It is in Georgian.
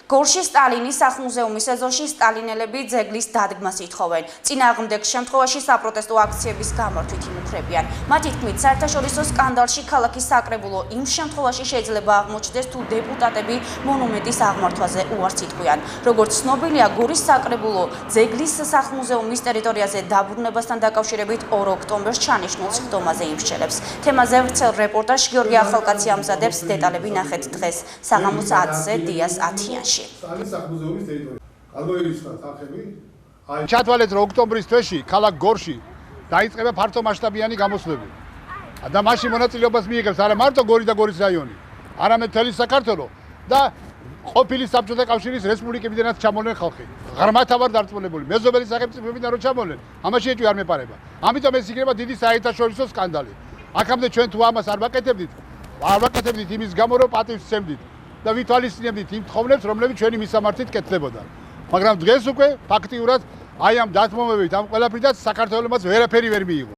გორში სტალინის სახლ-მუზეუმის ეზოში სტალინელები ძეგლის დადგმას ითხოვენ. წინააღმდეგ შემთხვევაში საპროტესტო აქციების გამართვით იმუქრებიან. მათი თქმით, საერთაშორისო სკანდალში ქალაქის საკრებულო იმ შემთხვევაში შეიძლება აღმოჩნდეს, თუ დეპუტატები მონუმენტის აღმართვაზე უარს იტყვიან. როგორც ცნობილია, გორის საკრებულო ძეგლის სახლ-მუზეუმის ტერიტორიაზე დაბრუნებასთან დაკავშირებით 2 ოქტომბერს ჩანიშნულ სხდომაზე იმსჯელებს. თემაზე ვრცელ რეპორტაჟს გიორგი ახალკაცი ამზადებს, დეტალები ნახეთ დღეს საღამოს 10-ზე დიას 10-იანში. ჩათვალეთ, რომ ოქტომბრის თვეში ქალაქ გორში დაიწყება ფართომასშტაბიანი გამოსვლები. და მაშინ მონაწილეობას მიიღებს არა მარტო გორი და გორის რაიონი, არამედ მთელი საქართველო და ყოფილი საბჭოთა კავშირის რესპუბლიკებიდანაც ჩამოვლენ ხალხი. ღრმათა ვარ დარწმუნებული, მეზობელი სახელმწიფოებიდან რომ ჩამოვლენ, ამაში ეჭვი არ მეპარება. ამიტომ ეს იქნება დიდი საერთაშორისო სკანდალი. აქამდე ჩვენ თუ ამას არ ვაკეთებდით იმის გამო, რომ პატივს ვცემდით და ვითვალისწინებდით იმ თხოვნებს, რომლებიც ჩვენი მისამართით კეთდებოდა. მაგრამ დღეს უკვე ფაქტიურად აი ამ დათმობებით ამ ყველაფრიდანაც საქართველოსაც ვერაფერი ვერ მიიღო.